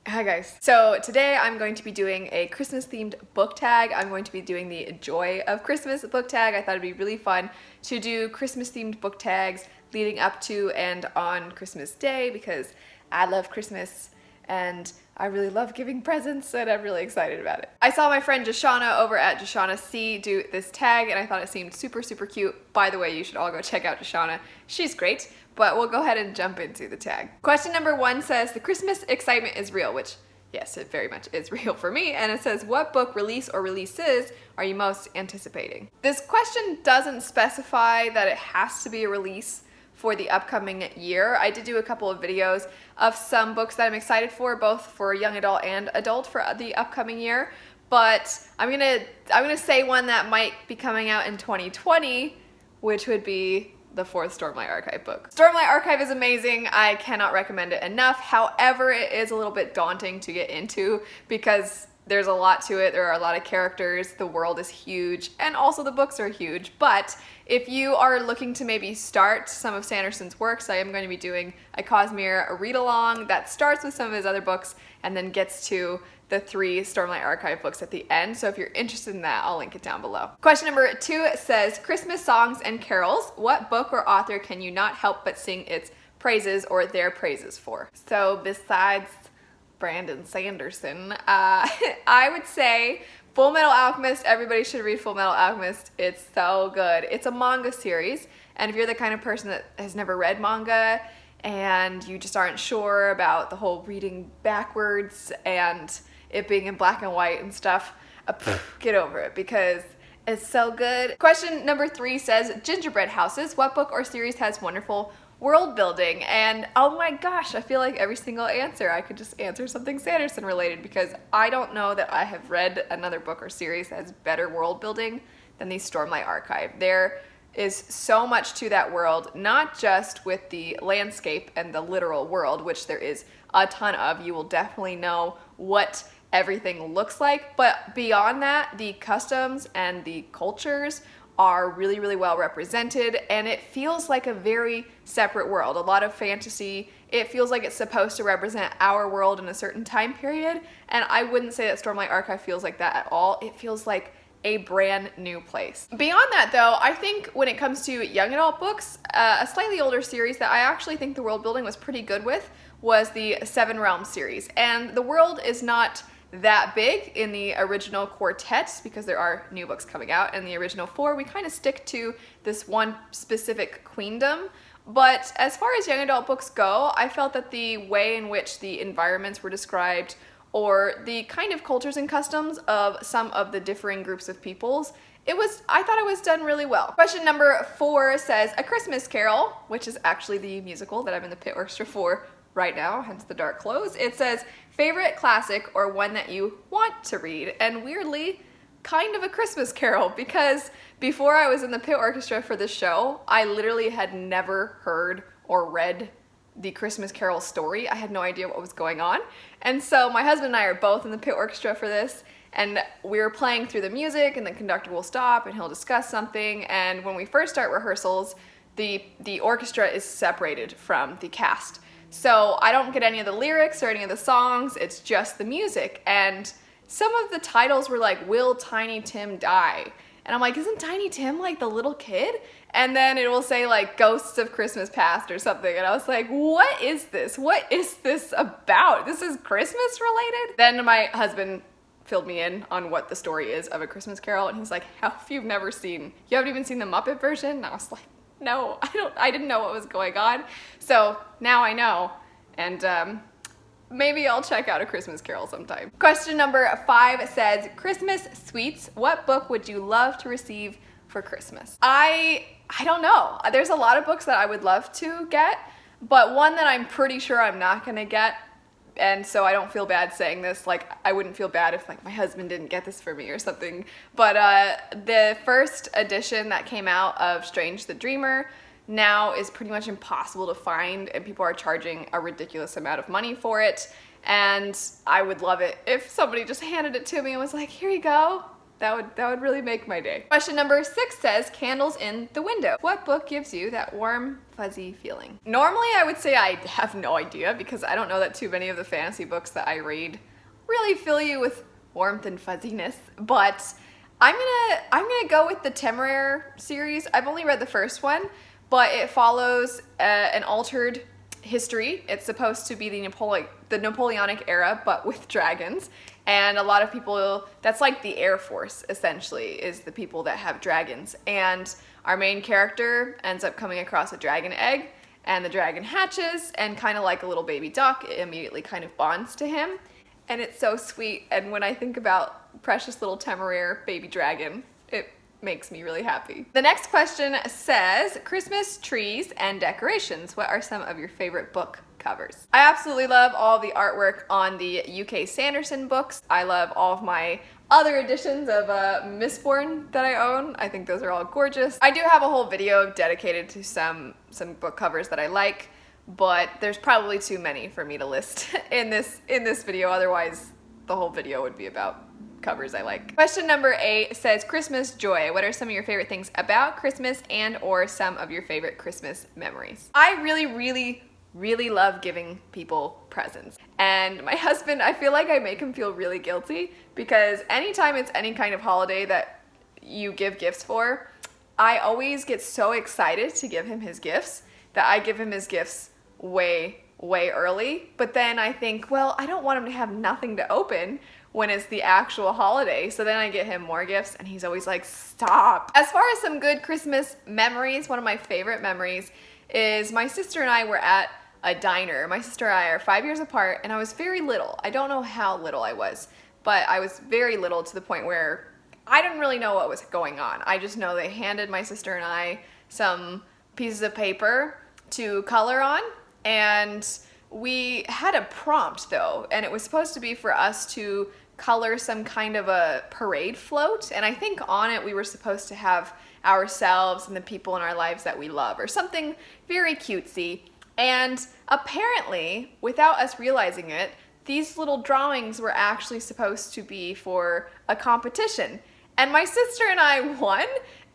Hi guys. So today I'm going to be doing a Christmas themed book tag. I'm going to be doing the Joy of Christmas book tag. I thought it'd be really fun to do Christmas themed book tags leading up to and on Christmas Day because I love Christmas and I really love giving presents and I'm really excited about it. I saw my friend Joshana over at Joshana C do this tag and I thought it seemed super cute. By the way, you should all go check out Joshana. She's great. But we'll go ahead and jump into the tag. Question number 1 says, the Christmas excitement is real, which yes, it very much is real for me. And it says, what book release or releases are you most anticipating? This question doesn't specify that it has to be a release for the upcoming year. I did do a couple of videos of some books that I'm excited for, both for young adult and adult for the upcoming year. But I'm gonna say one that might be coming out in 2020, which would be the 4th Stormlight Archive book. Stormlight Archive is amazing. I cannot recommend it enough. However, it is a little bit daunting to get into because there's a lot to it. There are a lot of characters. The world is huge and also the books are huge. But if you are looking to maybe start some of Sanderson's works, I am going to be doing a Cosmere read-along that starts with some of his other books and then gets to the 3 Stormlight Archive books at the end. So if you're interested in that, I'll link it down below. Question number 2 says, Christmas songs and carols. What book or author can you not help but sing its praises or their praises for? So besides Brandon Sanderson, I would say Full Metal Alchemist. Everybody should read Full Metal Alchemist. It's so good. It's a manga series. And if you're the kind of person that has never read manga and you just aren't sure about the whole reading backwards and it being in black and white and stuff, get over it because it's so good. Question number 3 says, gingerbread houses. What book or series has wonderful world building? And oh my gosh, I feel like every single answer I could just answer something Sanderson related because I don't know that I have read another book or series that has better world building than the Stormlight Archive. There is so much to that world, not just with the landscape and the literal world, which there is a ton of. You will definitely know what everything looks like, but beyond that, the customs and the cultures are really well represented, and it feels like a very separate world. A lot of fantasy. It feels like it's supposed to represent our world in a certain time period, and I wouldn't say that Stormlight Archive feels like that at all. It feels like a brand new place. Beyond that though, I think when it comes to young adult books, a slightly older series that I actually think the world building was pretty good with was the Seven Realms series. And the world is not that big in the original quartet because there are new books coming out. In the original 4, we kind of stick to this one specific queendom. But as far as young adult books go, I felt that the way in which the environments were described or the kind of cultures and customs of some of the differing groups of peoples, I thought it was done really well. Question number 4 says, A Christmas Carol, which is actually the musical that I'm in the pit orchestra for right now, hence the dark clothes. It says, favorite classic or one that you want to read. And weirdly, kind of A Christmas Carol, because before I was in the pit orchestra for this show, I literally had never heard or read the Christmas Carol story. I had no idea what was going on. And so my husband and I are both in the pit orchestra for this, and we were playing through the music and the conductor will stop and he'll discuss something. And when we first start rehearsals, the orchestra is separated from the cast. So I don't get any of the lyrics or any of the songs, it's just the music. And some of the titles were like, Will Tiny Tim Die? And I'm like, isn't Tiny Tim like the little kid? And then it will say like Ghosts of Christmas Past or something. And I was like, what is this? What is this about? This is Christmas related? Then my husband filled me in on what the story is of A Christmas Carol. And he's like, how have you you haven't even seen the Muppet version? And I was like, no, I didn't know what was going on. So now I know. And maybe I'll check out A Christmas Carol sometime. Question number 5 says, Christmas sweets. What book would you love to receive for Christmas? I don't know. There's a lot of books that I would love to get, but one that I'm pretty sure I'm not gonna get, and so I don't feel bad saying this, like I wouldn't feel bad if like my husband didn't get this for me or something, but the first edition that came out of Strange the Dreamer now is pretty much impossible to find, and people are charging a ridiculous amount of money for it, and I would love it if somebody just handed it to me and was like, here you go, That would really make my day. Question number 6 says, candles in the window. What book gives you that warm, fuzzy feeling? Normally I would say I have no idea because I don't know that too many of the fantasy books that I read really fill you with warmth and fuzziness, but I'm gonna go with the Temeraire series. I've only read the first one, but it follows an altered history. It's supposed to be the Napoleonic era, but with dragons. And a lot of people, that's like the Air Force, essentially, is the people that have dragons. And our main character ends up coming across a dragon egg, and the dragon hatches, and kind of like a little baby duck, it immediately kind of bonds to him. And it's so sweet, and when I think about precious little Temeraire baby dragon, it makes me really happy. The next question says, Christmas trees and decorations. What are some of your favorite book covers? I absolutely love all the artwork on the UK Sanderson books. I love all of my other editions of Mistborn that I own. I think those are all gorgeous. I do have a whole video dedicated to some book covers that I like, but there's probably too many for me to list in this video. Otherwise, the whole video would be about covers I like. Question number 8 says, Christmas joy. What are some of your favorite things about Christmas and or some of your favorite Christmas memories? I really love giving people presents. And my husband, I feel like I make him feel really guilty because anytime it's any kind of holiday that you give gifts for, I always get so excited to give him his gifts that I give him his gifts way early. But then I think, well, I don't want him to have nothing to open when it's the actual holiday. So then I get him more gifts and he's always like, stop. As far as some good Christmas memories, one of my favorite memories is my sister and I were at a diner. My sister and I are 5 years apart and I was very little. I don't know how little I was, but I was very little to the point where I didn't really know what was going on. I just know they handed my sister and I some pieces of paper to color on, and we had a prompt though, and it was supposed to be for us to color some kind of a parade float, and I think on it we were supposed to have ourselves and the people in our lives that we love, or something very cutesy. And apparently, without us realizing it, these little drawings were actually supposed to be for a competition. And my sister and I won,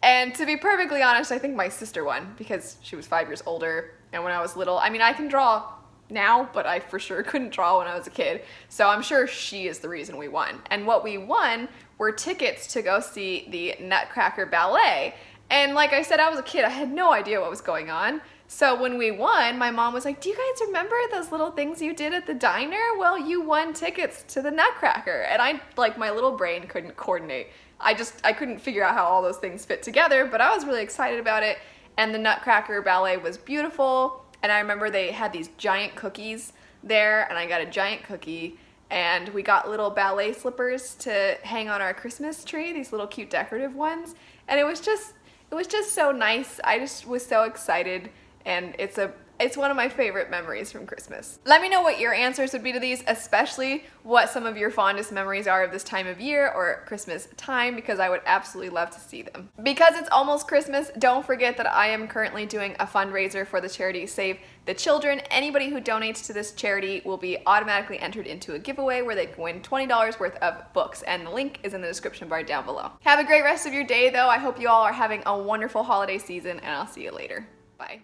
and to be perfectly honest, I think my sister won because she was 5 years older, and when I was little, I mean, I can draw now, but I for sure couldn't draw when I was a kid, so I'm sure she is the reason we won. And what we won were tickets to go see the Nutcracker Ballet. And like I said, I was a kid, I had no idea what was going on. So when we won, my mom was like, do you guys remember those little things you did at the diner? Well, you won tickets to the Nutcracker. And I, like, my little brain couldn't coordinate. I couldn't figure out how all those things fit together, but I was really excited about it. And the Nutcracker Ballet was beautiful. And I remember they had these giant cookies there, and I got a giant cookie. And we got little ballet slippers to hang on our Christmas tree, these little cute decorative ones. And it was just so nice. I just was so excited. And it's one of my favorite memories from Christmas. Let me know what your answers would be to these, especially what some of your fondest memories are of this time of year or Christmas time, because I would absolutely love to see them. Because it's almost Christmas, don't forget that I am currently doing a fundraiser for the charity Save the Children. Anybody who donates to this charity will be automatically entered into a giveaway where they can win $20 worth of books, and the link is in the description bar down below. Have a great rest of your day though. I hope you all are having a wonderful holiday season, and I'll see you later. Bye.